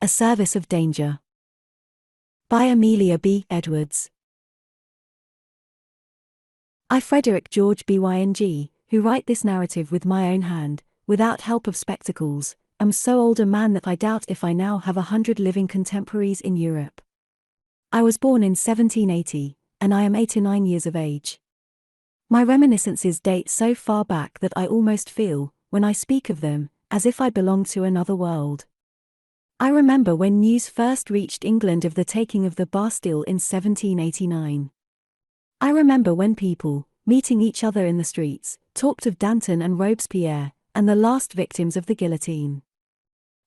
A Service of Danger. By Amelia B. Edwards. I, Frederick George Byng, who write this narrative with my own hand, without help of spectacles, am so old a man that I doubt if I now have 100 living contemporaries in Europe. I was born in 1780, and I am 89 years of age. My reminiscences date so far back that I almost feel, when I speak of them, as if I belonged to another world. I remember when news first reached England of the taking of the Bastille in 1789. I remember when people, meeting each other in the streets, talked of Danton and Robespierre, and the last victims of the guillotine.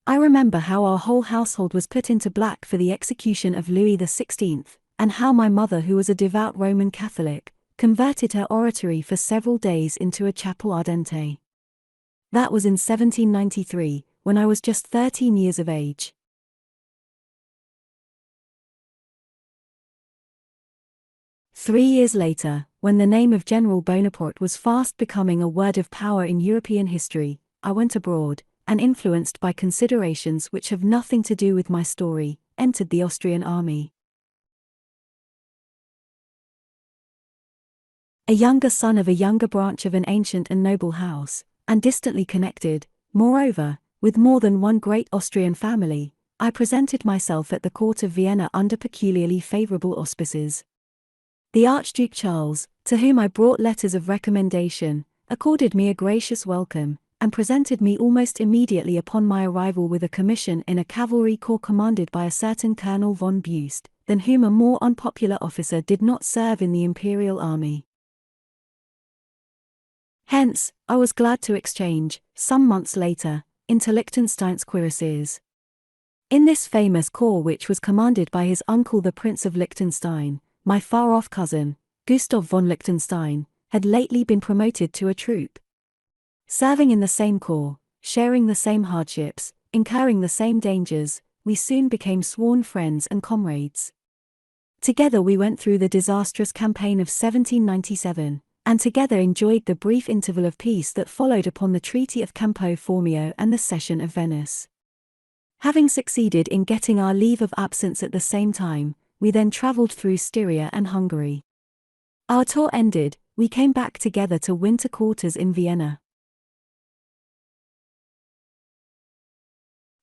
I remember how our whole household was put into black for the execution of Louis XVI, and how my mother, who was a devout Roman Catholic, converted her oratory for several days into a chapel ardente. That was in 1793, when I was just 13 years of age. Three years later, when the name of General Bonaparte was fast becoming a word of power in European history, I went abroad, and influenced by considerations which have nothing to do with my story, entered the Austrian army. A younger son of a younger branch of an ancient and noble house, and distantly connected, moreover, with more than one great Austrian family, I presented myself at the court of Vienna under peculiarly favorable auspices. The Archduke Charles, to whom I brought letters of recommendation, accorded me a gracious welcome, and presented me almost immediately upon my arrival with a commission in a cavalry corps commanded by a certain Colonel von Buste, than whom a more unpopular officer did not serve in the imperial army. Hence, I was glad to exchange, some months later, into Liechtenstein's cuirassiers. In this famous corps, which was commanded by his uncle the Prince of Liechtenstein, my far-off cousin, Gustav von Liechtenstein, had lately been promoted to a troop. Serving in the same corps, sharing the same hardships, incurring the same dangers, we soon became sworn friends and comrades. Together we went through the disastrous campaign of 1797, and together enjoyed the brief interval of peace that followed upon the Treaty of Campo Formio and the Cession of Venice. Having succeeded in getting our leave of absence at the same time, we then travelled through Styria and Hungary. Our tour ended, we came back together to winter quarters in Vienna.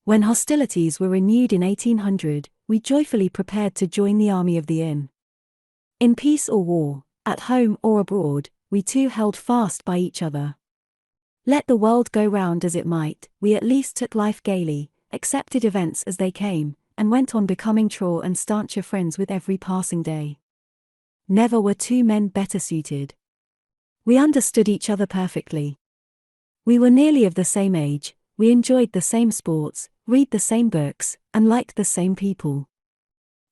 When hostilities were renewed in 1800, we joyfully prepared to join the army of the Inn. In peace or war, at home or abroad, we too held fast by each other. Let the world go round as it might, we at least took life gaily, accepted events as they came, and went on becoming truer and stancher friends with every passing day. Never were two men better suited. We understood each other perfectly. We were nearly of the same age, we enjoyed the same sports, read the same books, and liked the same people.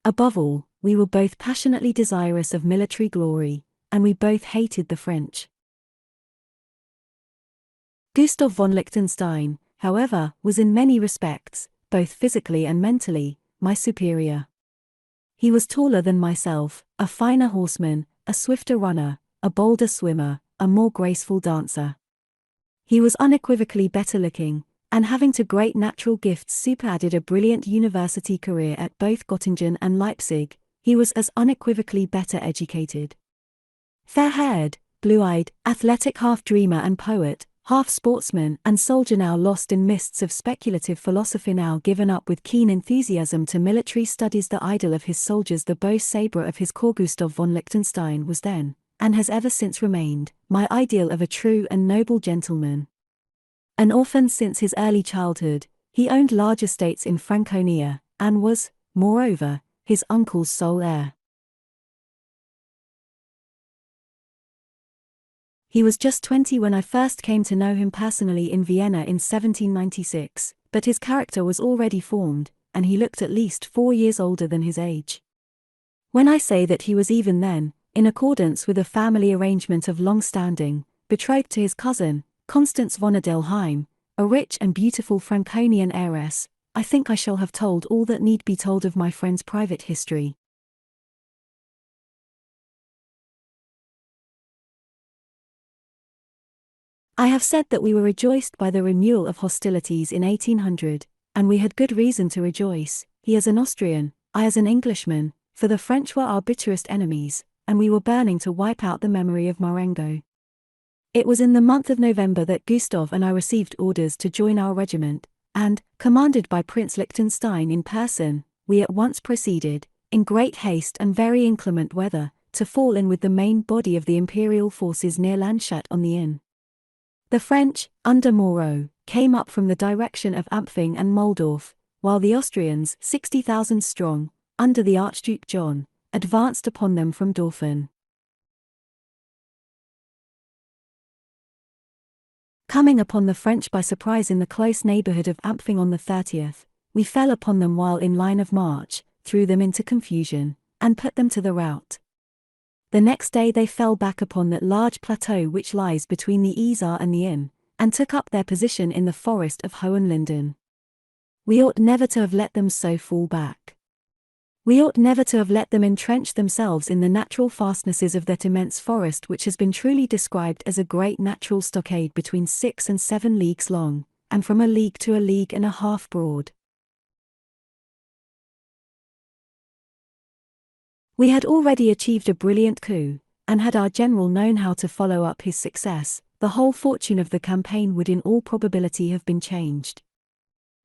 Above all, we were both passionately desirous of military glory, and we both hated the French. Gustav von Liechtenstein, however, was in many respects, both physically and mentally, my superior. He was taller than myself, a finer horseman, a swifter runner, a bolder swimmer, a more graceful dancer. He was unequivocally better looking, and having to great natural gifts superadded a brilliant university career at both Göttingen and Leipzig, he was as unequivocally better educated. Fair-haired, blue-eyed, athletic half-dreamer and poet, half-sportsman and soldier, now lost in mists of speculative philosophy, now given up with keen enthusiasm to military studies, the idol of his soldiers, the bow sabre of his corps, Gustav von Liechtenstein was then, and has ever since remained, my ideal of a true and noble gentleman. An orphan since his early childhood, he owned large estates in Franconia, and was, moreover, his uncle's sole heir. He was just 20 when I first came to know him personally in Vienna in 1796, but his character was already formed, and he looked at least 4 years older than his age. When I say that he was even then, in accordance with a family arrangement of long standing, betrothed to his cousin, Constance von Adelheim, a rich and beautiful Franconian heiress, I think I shall have told all that need be told of my friend's private history. I have said that we were rejoiced by the renewal of hostilities in 1800, and we had good reason to rejoice, he as an Austrian, I as an Englishman, for the French were our bitterest enemies, and we were burning to wipe out the memory of Marengo. It was in the month of November that Gustav and I received orders to join our regiment, and, commanded by Prince Liechtenstein in person, we at once proceeded, in great haste and very inclement weather, to fall in with the main body of the imperial forces near Landshut on the Inn. The French, under Moreau, came up from the direction of Ampfing and Moldorf, while the Austrians, 60,000 strong, under the Archduke John, advanced upon them from Dorfen. Coming upon the French by surprise in the close neighborhood of Ampfing on the 30th, we fell upon them while in line of march, threw them into confusion, and put them to the rout. The next day they fell back upon that large plateau which lies between the Isar and the Inn, and took up their position in the forest of Hohenlinden. We ought never to have let them so fall back. We ought never to have let them entrench themselves in the natural fastnesses of that immense forest which has been truly described as a great natural stockade between 6 and 7 leagues long, and from a league to a league and a half broad. We had already achieved a brilliant coup, and had our general known how to follow up his success, the whole fortune of the campaign would in all probability have been changed.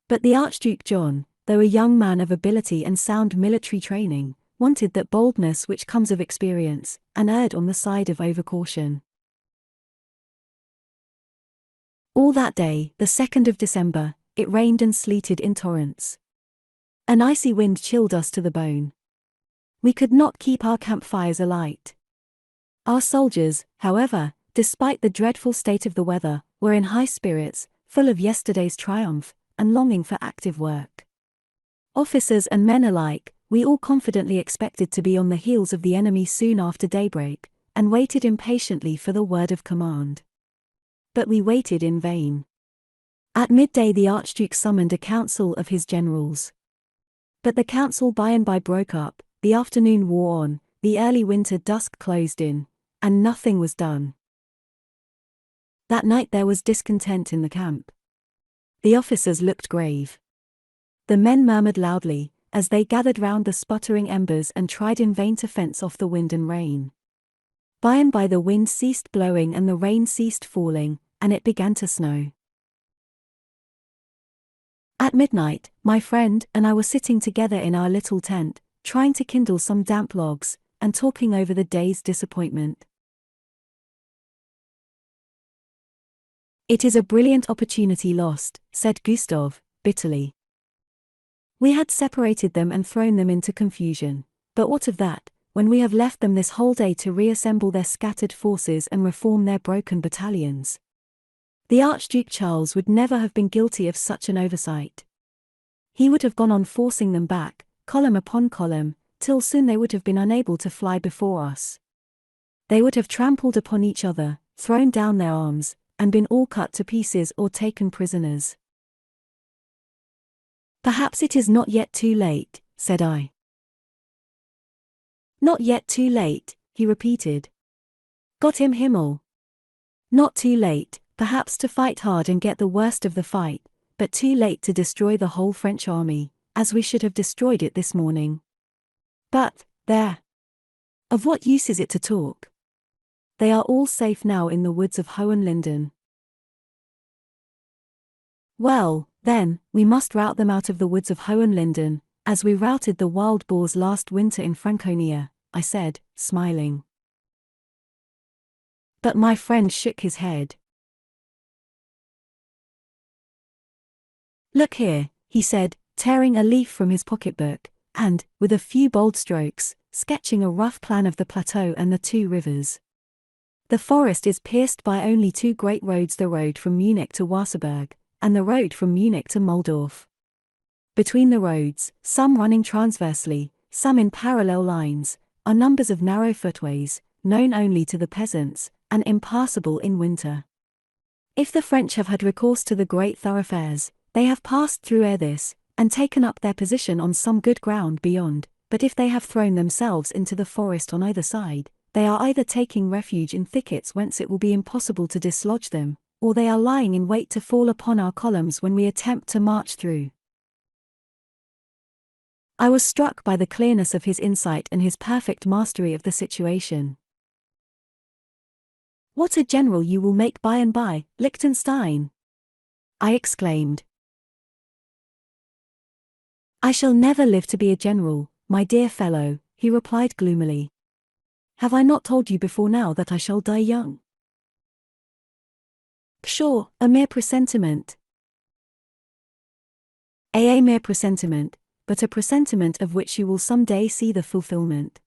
But the Archduke John, though a young man of ability and sound military training, wanted that boldness which comes of experience, and erred on the side of overcaution. All that day, the 2nd of December, it rained and sleeted in torrents. An icy wind chilled us to the bone. We could not keep our campfires alight. Our soldiers, however, despite the dreadful state of the weather, were in high spirits, full of yesterday's triumph, and longing for active work. Officers and men alike, we all confidently expected to be on the heels of the enemy soon after daybreak, and waited impatiently for the word of command. But we waited in vain. At midday the Archduke summoned a council of his generals. But the council by and by broke up, the afternoon wore on, the early winter dusk closed in, and nothing was done. That night there was discontent in the camp. The officers looked grave. The men murmured loudly, as they gathered round the sputtering embers and tried in vain to fence off the wind and rain. By and by the wind ceased blowing and the rain ceased falling, and it began to snow. At midnight, my friend and I were sitting together in our little tent, trying to kindle some damp logs, and talking over the day's disappointment. "It is a brilliant opportunity lost," said Gustav, bitterly. "We had separated them and thrown them into confusion, but what of that, when we have left them this whole day to reassemble their scattered forces and reform their broken battalions? The Archduke Charles would never have been guilty of such an oversight. He would have gone on forcing them back, column upon column, till soon they would have been unable to fly before us. They would have trampled upon each other, thrown down their arms, and been all cut to pieces or taken prisoners." "Perhaps it is not yet too late," said I. "Not yet too late," he repeated. "Gott im Himmel. Not too late, perhaps to fight hard and get the worst of the fight, but too late to destroy the whole French army, as we should have destroyed it this morning. But, there. Of what use is it to talk? They are all safe now in the woods of Hohenlinden. Well, then, we must rout them out of the woods of Hohenlinden, as we routed the wild boars last winter in Franconia," I said, smiling. But my friend shook his head. "Look here," he said, tearing a leaf from his pocketbook, and, with a few bold strokes, sketching a rough plan of the plateau and the 2 rivers. "The forest is pierced by only 2 great roads, the road from Munich to Wasserburg, and the road from Munich to Moldorf. Between the roads, some running transversely, some in parallel lines, are numbers of narrow footways, known only to the peasants, and impassable in winter. If the French have had recourse to the great thoroughfares, they have passed through ere this, and taken up their position on some good ground beyond, but if they have thrown themselves into the forest on either side, they are either taking refuge in thickets whence it will be impossible to dislodge them, or they are lying in wait to fall upon our columns when we attempt to march through. I was struck by the clearness of his insight and his perfect mastery of the situation. "What a general you will make by and by, Liechtenstein!" I exclaimed. "I shall never live to be a general, my dear fellow," he replied gloomily. "Have I not told you before now that I shall die young?" "Pshaw, a mere presentiment." "A mere presentiment, but a presentiment of which you will some day see the fulfillment."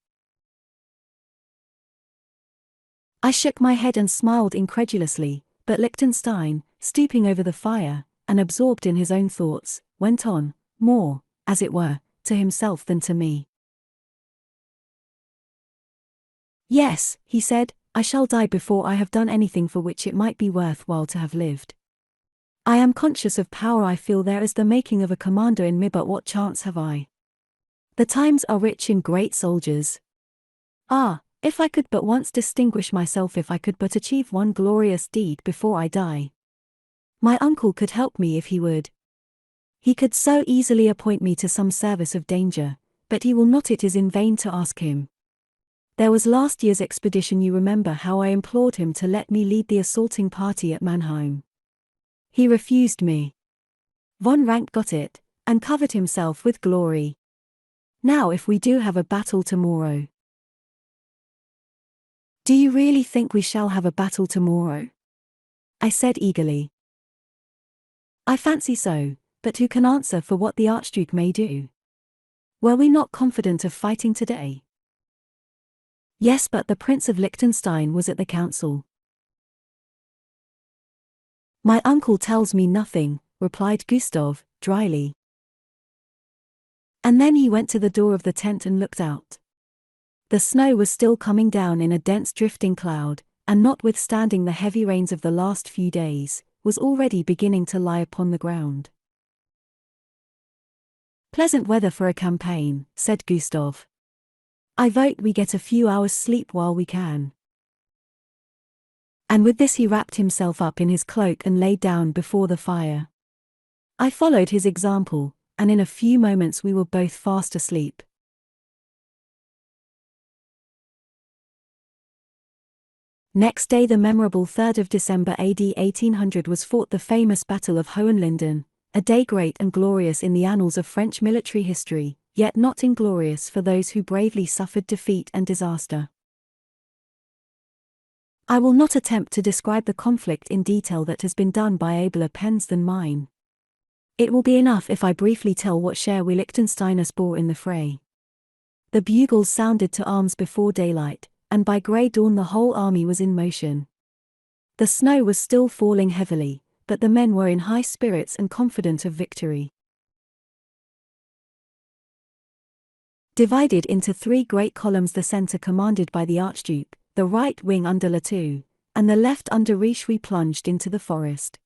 I shook my head and smiled incredulously, but Liechtenstein, stooping over the fire, and absorbed in his own thoughts, went on, more, as it were, to himself than to me. "Yes," he said, "I shall die before I have done anything for which it might be worth while to have lived. I am conscious of power, I feel there is the making of a commander in me, but what chance have I? The times are rich in great soldiers. Ah, if I could but once distinguish myself, if I could but achieve one glorious deed before I die. My uncle could help me if he would. He could so easily appoint me to some service of danger, but he will not. It is in vain to ask him. There was last year's expedition, you remember how I implored him to let me lead the assaulting party at Mannheim. He refused me. Von Rank got it, and covered himself with glory. Now if we do have a battle tomorrow." "Do you really think we shall have a battle tomorrow?" I said eagerly. "I fancy so, but who can answer for what the Archduke may do? Were we not confident of fighting today?" "Yes, but the Prince of Liechtenstein was at the council." "My uncle tells me nothing," replied Gustav, dryly. And then he went to the door of the tent and looked out. The snow was still coming down in a dense drifting cloud, and notwithstanding the heavy rains of the last few days, was already beginning to lie upon the ground. "Pleasant weather for a campaign," said Gustav. "I vote we get a few hours' sleep while we can." And with this he wrapped himself up in his cloak and lay down before the fire. I followed his example, and in a few moments we were both fast asleep. Next day, the memorable 3rd of December AD 1800, was fought the famous Battle of Hohenlinden, a day great and glorious in the annals of French military history, yet not inglorious for those who bravely suffered defeat and disaster. I will not attempt to describe the conflict in detail, that has been done by abler pens than mine. It will be enough if I briefly tell what share we Liechtensteiners bore in the fray. The bugles sounded to arms before daylight, and by grey dawn the whole army was in motion. The snow was still falling heavily, but the men were in high spirits and confident of victory. Divided into 3 great columns, the centre commanded by the Archduke, the right wing under Latoux, and the left under Riesch, we plunged into the forest.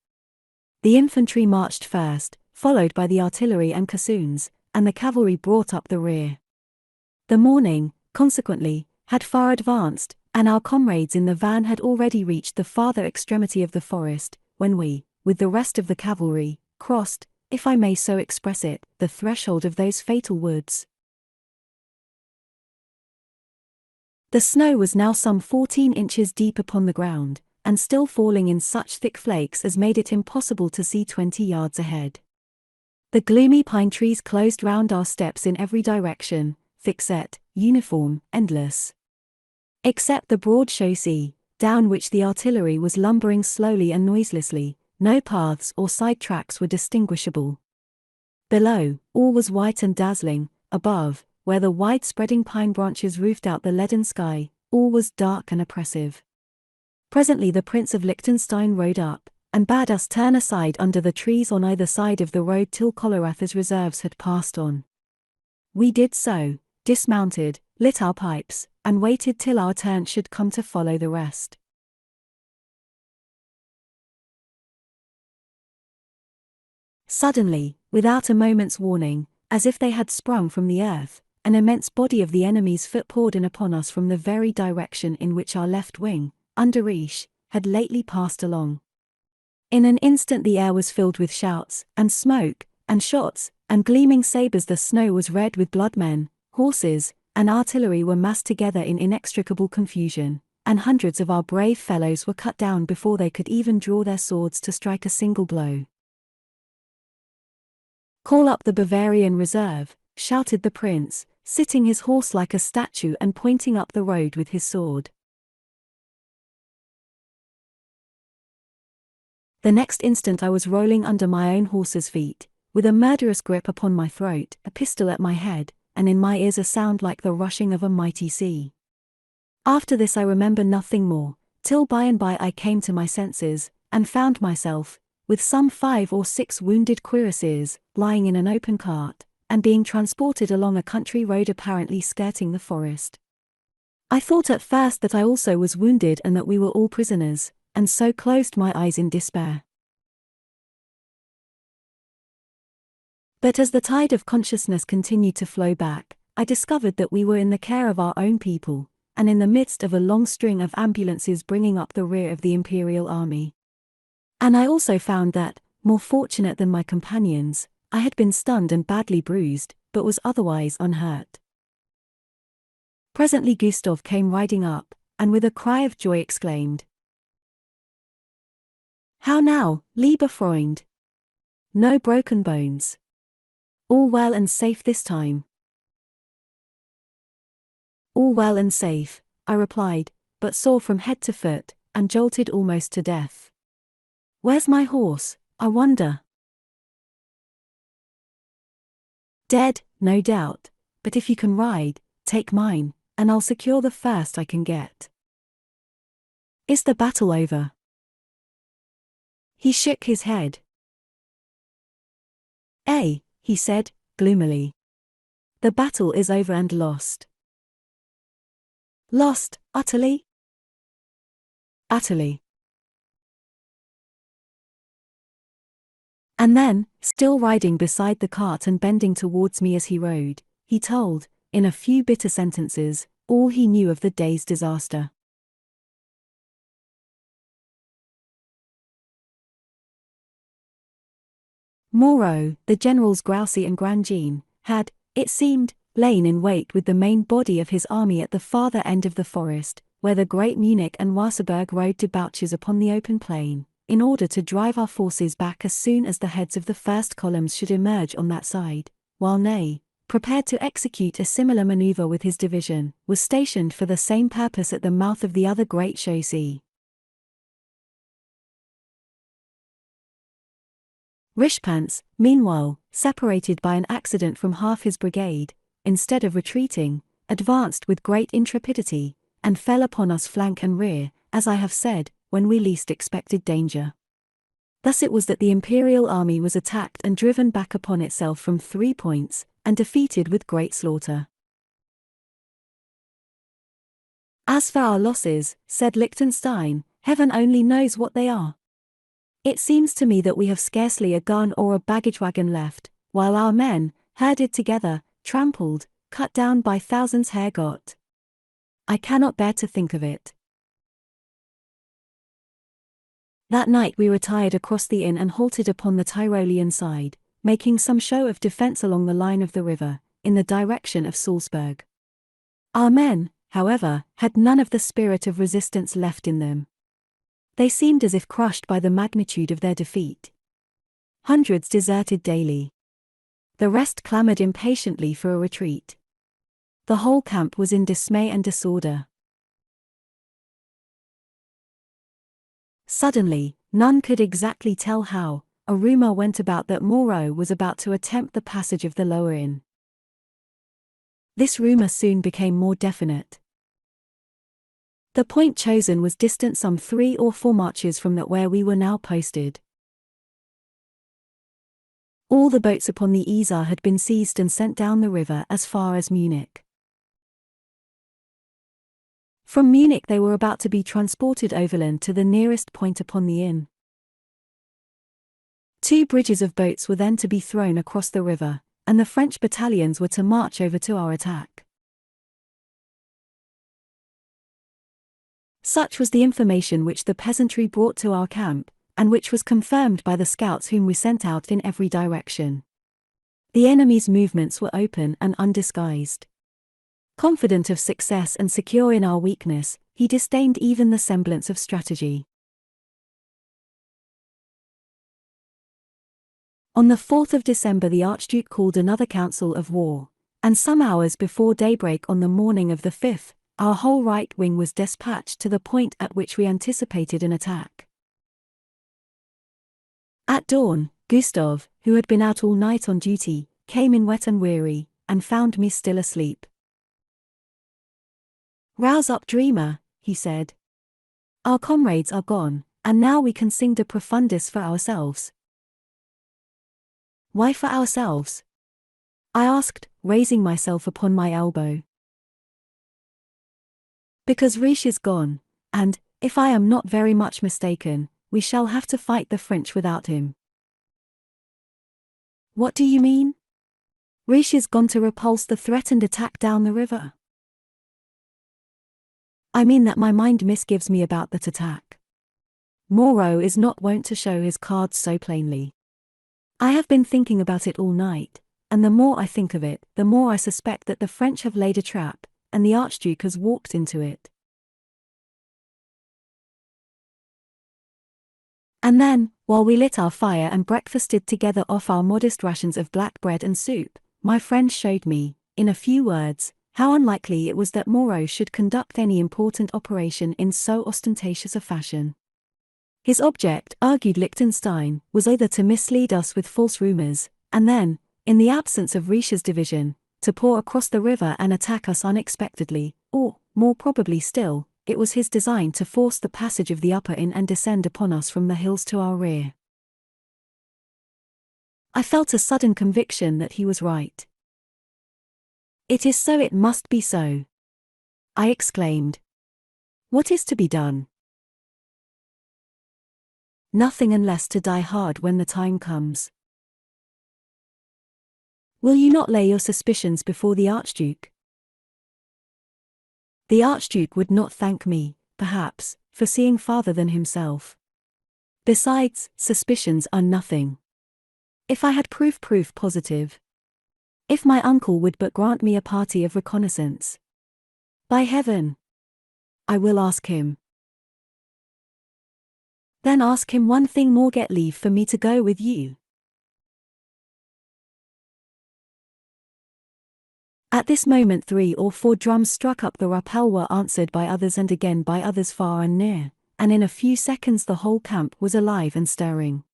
The infantry marched first, followed by the artillery and caissons, and the cavalry brought up the rear. The morning, consequently, had far advanced, and our comrades in the van had already reached the farther extremity of the forest, when we, with the rest of the cavalry, crossed, if I may so express it, the threshold of those fatal woods. The snow was now some 14 inches deep upon the ground, and still falling in such thick flakes as made it impossible to see 20 yards ahead. The gloomy pine trees closed round our steps in every direction, thick-set, uniform, endless. Except the broad chaussee, down which the artillery was lumbering slowly and noiselessly, no paths or side tracks were distinguishable. Below, all was white and dazzling; above, where the wide-spreading pine branches roofed out the leaden sky, all was dark and oppressive. Presently the Prince of Liechtenstein rode up, and bade us turn aside under the trees on either side of the road till Kohlrath's reserves had passed on. We did so, dismounted, lit our pipes, and waited till our turn should come to follow the rest. Suddenly, without a moment's warning, as if they had sprung from the earth, an immense body of the enemy's foot poured in upon us from the very direction in which our left wing, under Riesch, had lately passed along. In an instant the air was filled with shouts, and smoke, and shots, and gleaming sabers. The snow was red with blood. Men, horses, and artillery were massed together in inextricable confusion, and hundreds of our brave fellows were cut down before they could even draw their swords to strike a single blow. "Call up the Bavarian reserve," shouted the prince, sitting his horse like a statue and pointing up the road with his sword. The next instant I was rolling under my own horse's feet, with a murderous grip upon my throat, a pistol at my head, and in my ears a sound like the rushing of a mighty sea. After this I remember nothing more, till by and by I came to my senses, and found myself, with some 5 or 6 wounded cuirassiers, lying in an open cart, and being transported along a country road apparently skirting the forest. I thought at first that I also was wounded and that we were all prisoners, and so closed my eyes in despair. But as the tide of consciousness continued to flow back, I discovered that we were in the care of our own people, and in the midst of a long string of ambulances bringing up the rear of the imperial army. And I also found that, more fortunate than my companions, I had been stunned and badly bruised, but was otherwise unhurt. Presently Gustav came riding up, and with a cry of joy exclaimed, "How now, lieber Freund? No broken bones. All well and safe this time?" "All well and safe," I replied, "but sore from head to foot, and jolted almost to death. Where's my horse, I wonder?" "Dead, no doubt, but if you can ride, take mine, and I'll secure the first I can get." "Is the battle over?" He shook his head. He said, gloomily. "The battle is over and lost." "Lost, utterly?" "Utterly." And then, still riding beside the cart and bending towards me as he rode, he told, in a few bitter sentences, all he knew of the day's disaster. Moreau, the generals Grouchy and Grandjean, had, it seemed, lain in wait with the main body of his army at the farther end of the forest, where the great Munich and Wasserburg road debouches upon the open plain, in order to drive our forces back as soon as the heads of the first columns should emerge on that side, while Ney, prepared to execute a similar maneuver with his division, was stationed for the same purpose at the mouth of the other great chaussee. Richepance, meanwhile, separated by an accident from half his brigade, instead of retreating, advanced with great intrepidity, and fell upon us flank and rear, as I have said, when we least expected danger. Thus it was that the imperial army was attacked and driven back upon itself from 3 points, and defeated with great slaughter. "As for our losses," said Liechtenstein, "heaven only knows what they are. It seems to me that we have scarcely a gun or a baggage wagon left, while our men, herded together, trampled, cut down by thousands got. I cannot bear to think of it." That night we retired across the Inn and halted upon the Tyrolean side, making some show of defense along the line of the river, in the direction of Salzburg. Our men, however, had none of the spirit of resistance left in them. They seemed as if crushed by the magnitude of their defeat. Hundreds deserted daily. The rest clamored impatiently for a retreat. The whole camp was in dismay and disorder. Suddenly, none could exactly tell how, a rumor went about that Moreau was about to attempt the passage of the Lower Inn. This rumor soon became more definite. The point chosen was distant some 3 or 4 marches from that where we were now posted. All the boats upon the Isar had been seized and sent down the river as far as Munich. From Munich they were about to be transported overland to the nearest point upon the Inn. 2 bridges of boats were then to be thrown across the river, and the French battalions were to march over to our attack. Such was the information which the peasantry brought to our camp, and which was confirmed by the scouts whom we sent out in every direction. The enemy's movements were open and undisguised. Confident of success and secure in our weakness, he disdained even the semblance of strategy. On the 4th of December the Archduke called another council of war, and some hours before daybreak on the morning of the 5th, our whole right wing was dispatched to the point at which we anticipated an attack. At dawn, Gustav, who had been out all night on duty, came in wet and weary, and found me still asleep. "Rouse up, dreamer," he said. "Our comrades are gone, and now we can sing De Profundis for ourselves." "Why for ourselves?" I asked, raising myself upon my elbow. "Because Riche is gone, and, if I am not very much mistaken, we shall have to fight the French without him." "What do you mean?" "Riche is gone to repulse the threatened attack down the river." "I mean that my mind misgives me about that attack. Moreau is not wont to show his cards so plainly. I have been thinking about it all night, and the more I think of it, the more I suspect that the French have laid a trap, and the Archduke has walked into it." And then, while we lit our fire and breakfasted together off our modest rations of black bread and soup, my friend showed me, in a few words, how unlikely it was that Moreau should conduct any important operation in so ostentatious a fashion. His object, argued Liechtenstein, was either to mislead us with false rumors, and then, in the absence of Riche's division, to pour across the river and attack us unexpectedly, or, more probably still, it was his design to force the passage of the upper Inn and descend upon us from the hills to our rear. I felt a sudden conviction that he was right. "It is so, it must be so," I exclaimed. "What is to be done?" "Nothing unless to die hard when the time comes." "Will you not lay your suspicions before the Archduke?" "The Archduke would not thank me, perhaps, for seeing farther than himself. Besides, suspicions are nothing. If I had proof positive. If my uncle would but grant me a party of reconnaissance. By heaven! I will ask him." "Then ask him one thing more, get leave for me to go with you." At this moment 3 or 4 drums struck up the rappel, were answered by others and again by others far and near, and in a few seconds the whole camp was alive and stirring.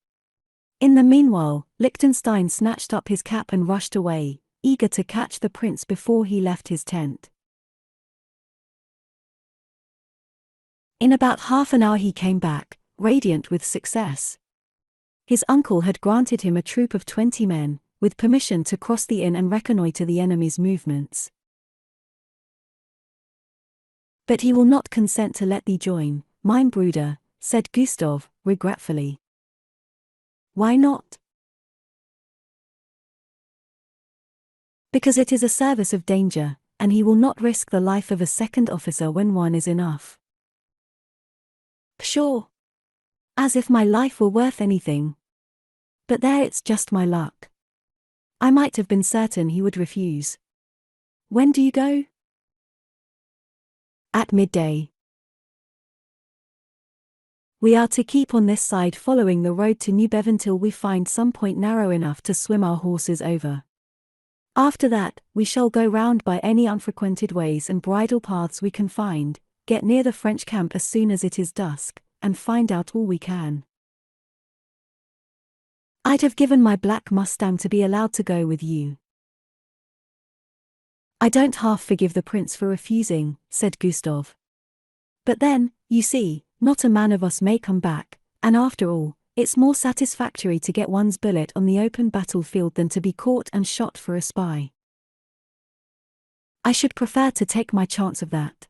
In the meanwhile, Liechtenstein snatched up his cap and rushed away, eager to catch the prince before he left his tent. In about half an hour he came back, radiant with success. His uncle had granted him a troop of 20 men, with permission to cross the Inn and reconnoiter the enemy's movements. "But he will not consent to let thee join, mein Bruder," said Gustav, regretfully. "Why not?" "Because it is a service of danger, and he will not risk the life of a second officer when one is enough." "Pshaw! As if my life were worth anything. But there, it's just my luck. I might have been certain he would refuse. When do you go?" "At midday. We are to keep on this side following the road to Newbev until we find some point narrow enough to swim our horses over. After that, we shall go round by any unfrequented ways and bridle paths we can find, get near the French camp as soon as it is dusk, and find out all we can." "I'd have given my black Mustang to be allowed to go with you." "I don't half forgive the prince for refusing," said Gustav. "But then, you see, not a man of us may come back, and after all, it's more satisfactory to get one's billet on the open battlefield than to be caught and shot for a spy." "I should prefer to take my chance of that."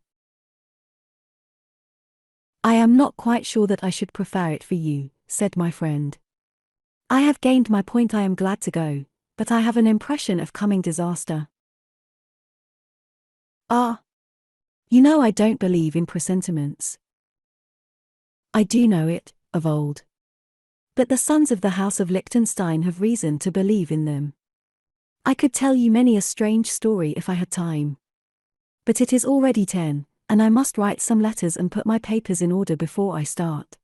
"I am not quite sure that I should prefer it for you," said my friend. "I have gained my point, I am glad to go, but I have an impression of coming disaster." "Ah! You know I don't believe in presentiments." "I do know it, of old. But the sons of the House of Liechtenstein have reason to believe in them." I could tell you many a strange story if I had time. But it is already 10, and I must write some letters and put my papers in order before I start.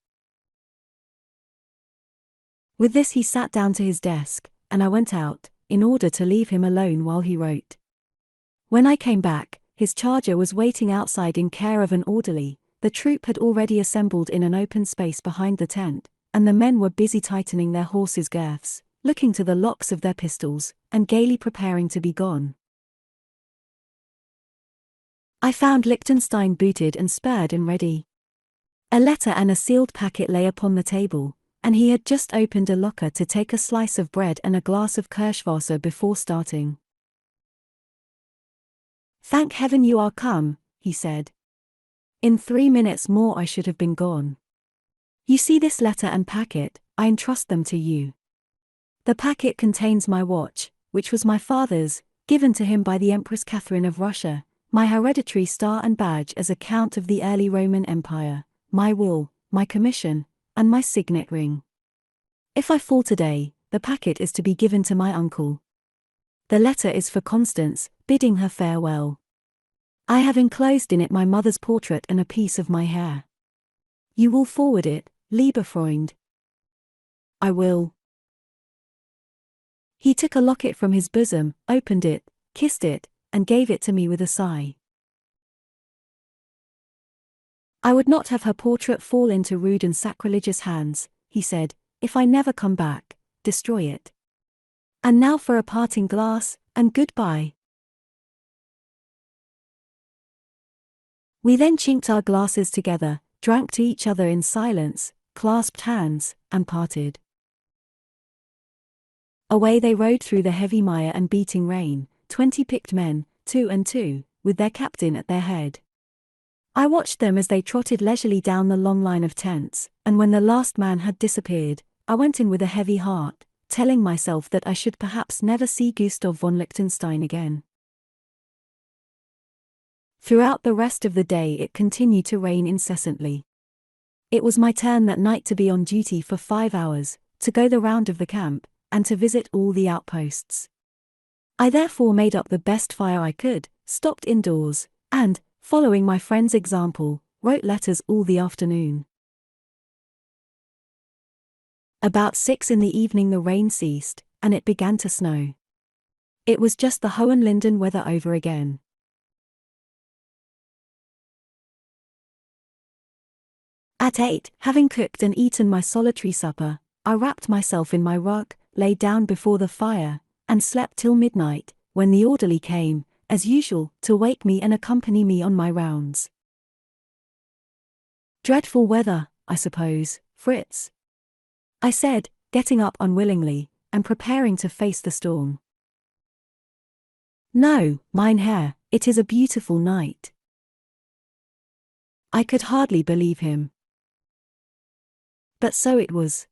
With this he sat down to his desk, and I went out, in order to leave him alone while he wrote. When I came back, his charger was waiting outside in care of an orderly. The troop had already assembled in an open space behind the tent, and the men were busy tightening their horses' girths, looking to the locks of their pistols, and gaily preparing to be gone. I found Liechtenstein booted and spurred and ready. A letter and a sealed packet lay upon the table, and he had just opened a locker to take a slice of bread and a glass of Kirschwasser before starting. "Thank heaven you are come," he said. "In 3 minutes more I should have been gone. You see this letter and packet, I entrust them to you. The packet contains my watch, which was my father's, given to him by the Empress Catherine of Russia, my hereditary star and badge as a Count of the early Roman Empire, my will, my commission, and my signet ring. If I fall today, the packet is to be given to my uncle. The letter is for Constance, bidding her farewell. I have enclosed in it my mother's portrait and a piece of my hair. You will forward it, lieber Freund." "I will." He took a locket from his bosom, opened it, kissed it, and gave it to me with a sigh. "I would not have her portrait fall into rude and sacrilegious hands," he said. "If I never come back, destroy it. And now for a parting glass, and goodbye." We then chinked our glasses together, drank to each other in silence, clasped hands, and parted. Away they rode through the heavy mire and beating rain, 20 picked men, 2 and 2, with their captain at their head. I watched them as they trotted leisurely down the long line of tents, and when the last man had disappeared, I went in with a heavy heart, telling myself that I should perhaps never see Gustav von Liechtenstein again. Throughout the rest of the day it continued to rain incessantly. It was my turn that night to be on duty for 5 hours, to go the round of the camp, and to visit all the outposts. I therefore made up the best fire I could, stopped indoors, and, following my friend's example, wrote letters all the afternoon. About 6 in the evening the rain ceased, and it began to snow. It was just the Hohenlinden weather over again. At 8, having cooked and eaten my solitary supper, I wrapped myself in my rug, lay down before the fire, and slept till midnight, when the orderly came, as usual, to wake me and accompany me on my rounds. "Dreadful weather, I suppose, Fritz?" I said, getting up unwillingly, and preparing to face the storm. "No, mein Herr, it is a beautiful night." I could hardly believe him. But so it was.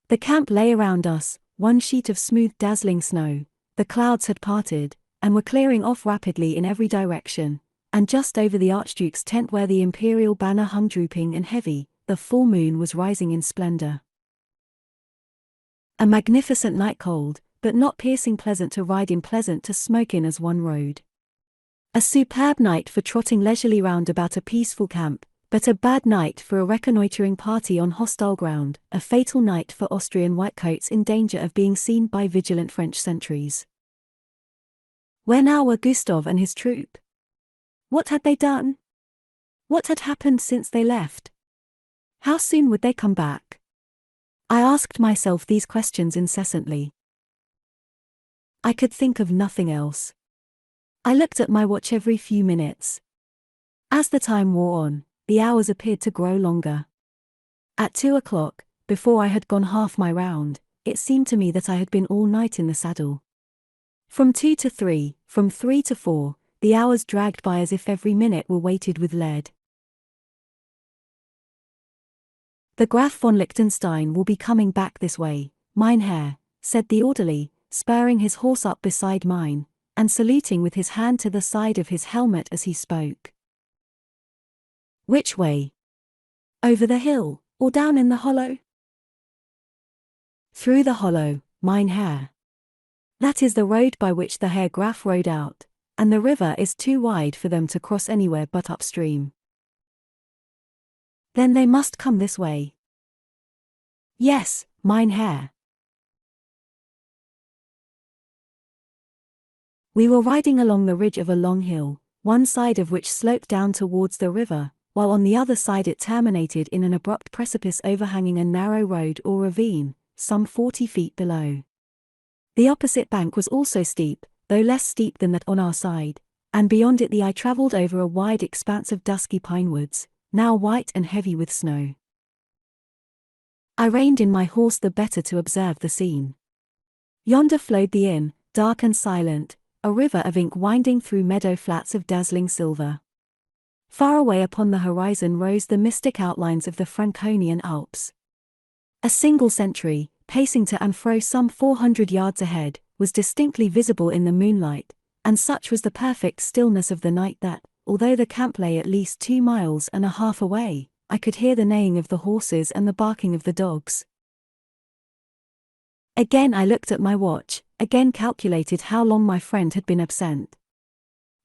The camp lay around us, one sheet of smooth dazzling snow. The clouds had parted, and were clearing off rapidly in every direction, and just over the Archduke's tent where the imperial banner hung drooping and heavy, the full moon was rising in splendor. A magnificent night, cold, but not piercing, pleasant to ride in, pleasant to smoke in as one rode. A superb night for trotting leisurely round about a peaceful camp, but a bad night for a reconnoitering party on hostile ground, a fatal night for Austrian whitecoats in danger of being seen by vigilant French sentries. Where now were Gustav and his troop? What had they done? What had happened since they left? How soon would they come back? I asked myself these questions incessantly. I could think of nothing else. I looked at my watch every few minutes. As the time wore on, the hours appeared to grow longer. At 2 o'clock, before I had gone half my round, it seemed to me that I had been all night in the saddle. From 2 to 3, from 3 to 4, the hours dragged by as if every minute were weighted with lead. "The Graf von Liechtenstein will be coming back this way, mein Herr," said the orderly, spurring his horse up beside mine, and saluting with his hand to the side of his helmet as he spoke. "Which way? Over the hill, or down in the hollow?" Through the hollow, mein Herr. That is the road by which the Herr Graf rode out, and the river is too wide for them to cross anywhere but upstream. Then they must come this way. Yes, mein Herr. We were riding along the ridge of a long hill, one side of which sloped down towards the river, while on the other side it terminated in an abrupt precipice overhanging a narrow road or ravine, some 40 feet below. The opposite bank was also steep, though less steep than that on our side, and beyond it the eye travelled over a wide expanse of dusky pine woods, now white and heavy with snow. I reined in my horse the better to observe the scene. Yonder flowed the Inn, dark and silent, a river of ink winding through meadow flats of dazzling silver. Far away upon the horizon rose the mystic outlines of the Franconian Alps. A single sentry, pacing to and fro some 400 yards ahead, was distinctly visible in the moonlight, and such was the perfect stillness of the night that, although the camp lay at least 2.5 miles away, I could hear the neighing of the horses and the barking of the dogs. Again I looked at my watch, again calculated how long my friend had been absent.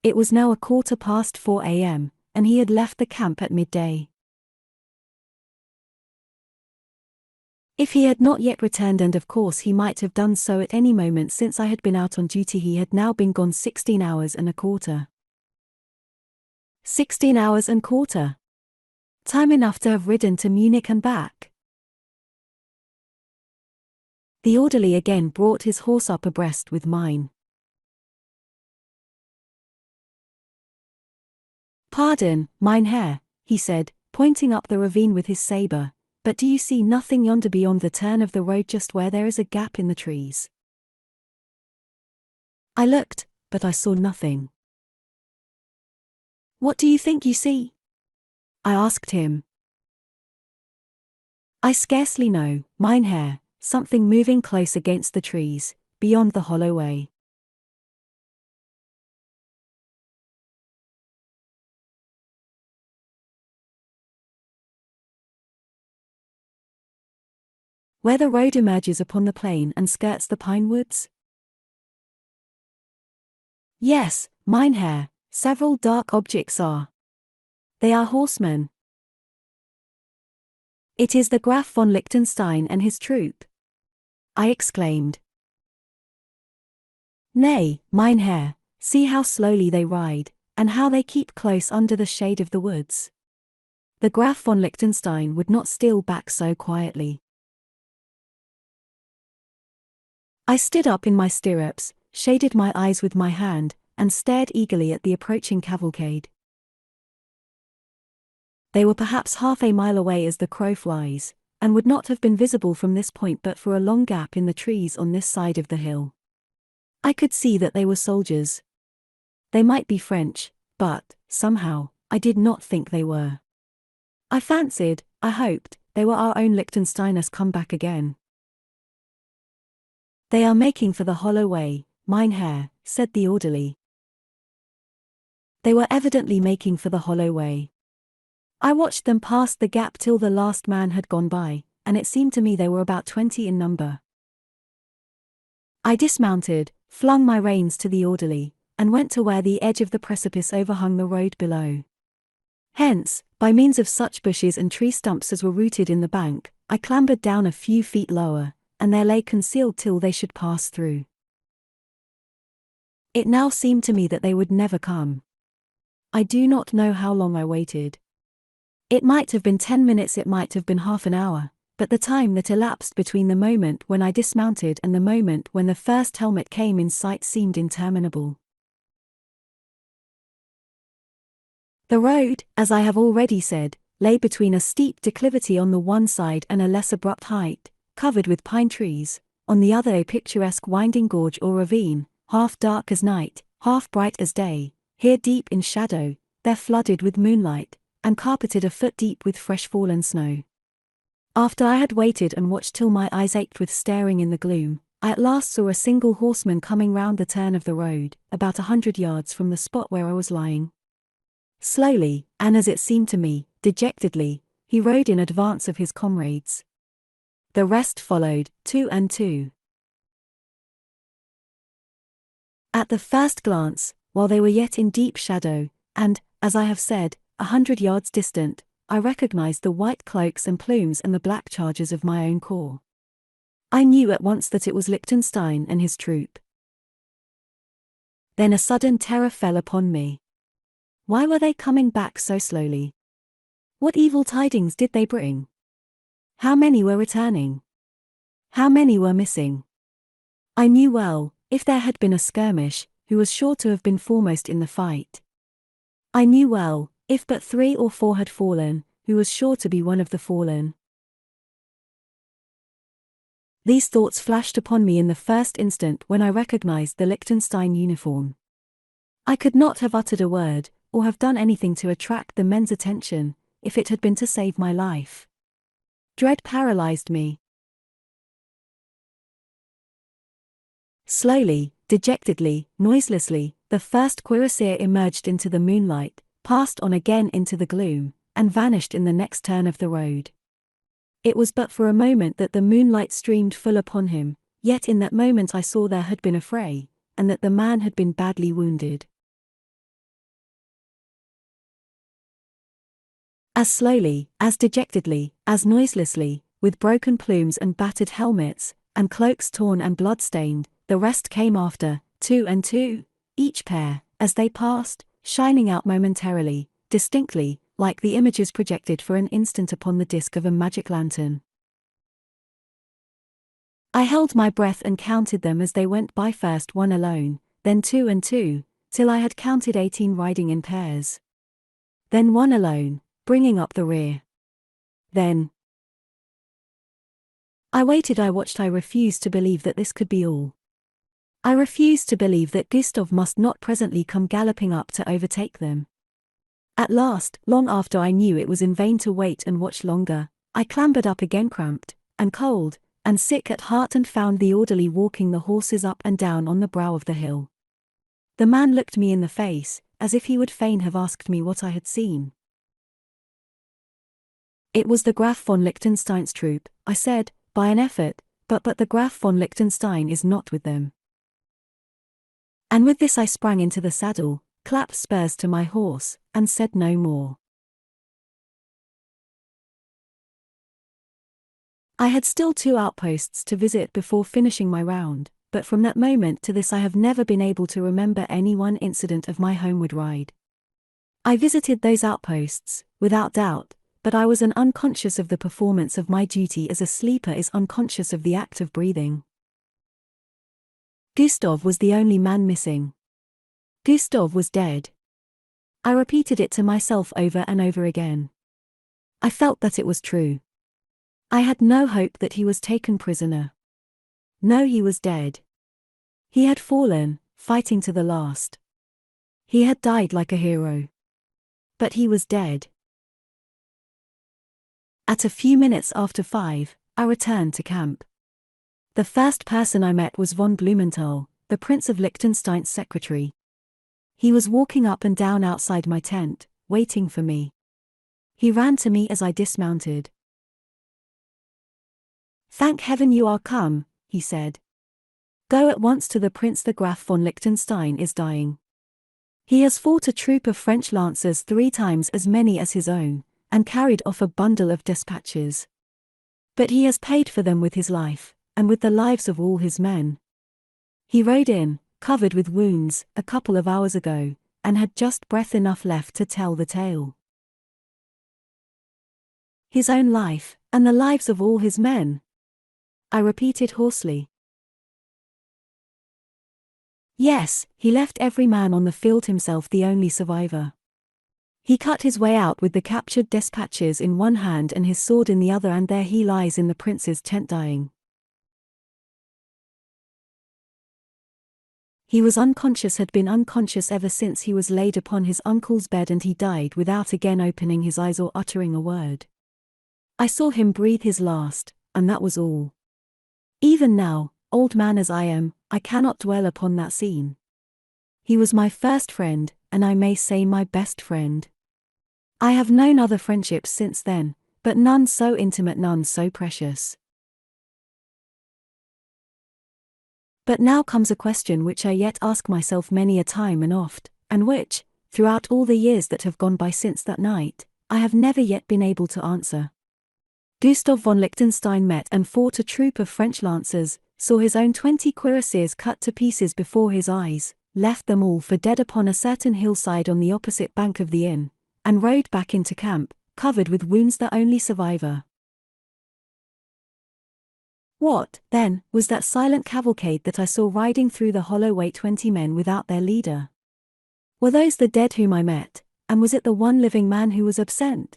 It was now 4:15 a.m., and he had left the camp at midday. If he had not yet returned, and of course he might have done so at any moment since I had been out on duty, he had now been gone 16 hours and a quarter. 16 hours and quarter. Time enough to have ridden to Munich and back. The orderly again brought his horse up abreast with mine. "Pardon, mein Herr," he said, pointing up the ravine with his sabre, "but do you see nothing yonder beyond the turn of the road, just where there is a gap in the trees?" I looked, but I saw nothing. "What do you think you see?" I asked him. "I scarcely know, mein Herr, something moving close against the trees, beyond the hollow way." "Where the road emerges upon the plain and skirts the pine woods?" "Yes, mein Herr, several dark objects are. They are horsemen." "It is the Graf von Liechtenstein and his troop," I exclaimed. "Nay, mein Herr, see how slowly they ride, and how they keep close under the shade of the woods. The Graf von Liechtenstein would not steal back so quietly." I stood up in my stirrups, shaded my eyes with my hand, and stared eagerly at the approaching cavalcade. They were perhaps half a mile away as the crow flies, and would not have been visible from this point but for a long gap in the trees on this side of the hill. I could see that they were soldiers. They might be French, but, somehow, I did not think they were. I fancied, I hoped, they were our own Liechtensteiners come back again. "They are making for the hollow way, mein Herr," said the orderly. They were evidently making for the hollow way. I watched them past the gap till the last man had gone by, and it seemed to me they were about 20 in number. I dismounted, flung my reins to the orderly, and went to where the edge of the precipice overhung the road below. Hence, by means of such bushes and tree stumps as were rooted in the bank, I clambered down a few feet lower, and there lay concealed till they should pass through. It now seemed to me that they would never come. I do not know how long I waited. It might have been 10 minutes, it might have been half an hour, but the time that elapsed between the moment when I dismounted and the moment when the first helmet came in sight seemed interminable. The road, as I have already said, lay between a steep declivity on the one side and a less abrupt height, covered with pine trees, on the other a picturesque winding gorge or ravine, half dark as night, half bright as day, here deep in shadow, there flooded with moonlight, and carpeted a foot deep with fresh fallen snow. After I had waited and watched till my eyes ached with staring in the gloom, I at last saw a single horseman coming round the turn of the road, about 100 yards from the spot where I was lying. Slowly, and as it seemed to me, dejectedly, he rode in advance of his comrades. the rest followed, two and two. At the first glance, while they were yet in deep shadow, and, as I have said, 100 yards distant, I recognized the white cloaks and plumes and the black chargers of my own corps. I knew at once that it was Liechtenstein and his troop. Then a sudden terror fell upon me. Why were they coming back so slowly? What evil tidings did they bring? How many were returning? How many were missing? I knew well, if there had been a skirmish, who was sure to have been foremost in the fight. I knew well, if but 3 or 4 had fallen, who was sure to be one of the fallen. These thoughts flashed upon me in the first instant when I recognized the Liechtenstein uniform. I could not have uttered a word, or have done anything to attract the men's attention, if it had been to save my life. Dread paralyzed me. Slowly, dejectedly, noiselessly, the first cuirassier emerged into the moonlight, passed on again into the gloom, and vanished in the next turn of the road. It was but for a moment that the moonlight streamed full upon him, yet in that moment I saw there had been a fray, and that the man had been badly wounded. As slowly, as dejectedly, as noiselessly, with broken plumes and battered helmets, and cloaks torn and blood-stained, the rest came after, two and two, each pair, as they passed, shining out momentarily, distinctly, like the images projected for an instant upon the disk of a magic lantern. I held my breath and counted them as they went by, first one alone, then 2 and 2, till I had counted 18 riding in pairs. Then one alone, bringing up the rear. Then I waited, I watched, I refused to believe that this could be all. I refused to believe that Gustav must not presently come galloping up to overtake them. At last, long after I knew it was in vain to wait and watch longer, I clambered up again, cramped, and cold, and sick at heart, and found the orderly walking the horses up and down on the brow of the hill. The man looked me in the face, as if he would fain have asked me what I had seen. It was the Graf von Liechtenstein's troop, I said, by an effort, but the Graf von Liechtenstein is not with them. And with this I sprang into the saddle, clapped spurs to my horse, and said no more. I had still 2 outposts to visit before finishing my round, but from that moment to this I have never been able to remember any one incident of my homeward ride. I visited those outposts, without doubt, but I was unconscious of the performance of my duty as a sleeper is unconscious of the act of breathing. Gustav was the only man missing. Gustav was dead. I repeated it to myself over and over again. I felt that it was true. I had no hope that he was taken prisoner. No, he was dead. He had fallen, fighting to the last. He had died like a hero. But he was dead. At a few minutes after 5, I returned to camp. The first person I met was von Blumenthal, the Prince of Liechtenstein's secretary. He was walking up and down outside my tent, waiting for me. He ran to me as I dismounted. "Thank heaven you are come," he said. "Go at once to the prince. The Graf von Liechtenstein is dying. He has fought a troop of French lancers 3 times as many as his own, and carried off a bundle of despatches. But he has paid for them with his life, and with the lives of all his men. He rode in, covered with wounds, a couple of hours ago, and had just breath enough left to tell the tale. His own life, and the lives of all his men," I repeated hoarsely. "Yes, he left every man on the field, himself the only survivor. He cut his way out with the captured despatches in one hand and his sword in the other, and there he lies in the prince's tent dying. He was unconscious, had been unconscious ever since he was laid upon his uncle's bed, and he died without again opening his eyes or uttering a word. I saw him breathe his last, and that was all. Even now, old man as I am, I cannot dwell upon that scene. He was my first friend, and I may say my best friend. I have known other friendships since then, but none so intimate, none so precious. But now comes a question which I yet ask myself many a time and oft, and which, throughout all the years that have gone by since that night, I have never yet been able to answer. Gustav von Liechtenstein met and fought a troop of French lancers, saw his own 20 cuirassiers cut to pieces before his eyes, left them all for dead upon a certain hillside on the opposite bank of the Inn, and rode back into camp, covered with wounds, the only survivor. What, then, was that silent cavalcade that I saw riding through the hollow way, 20 men without their leader? Were those the dead whom I met, and was it the one living man who was absent?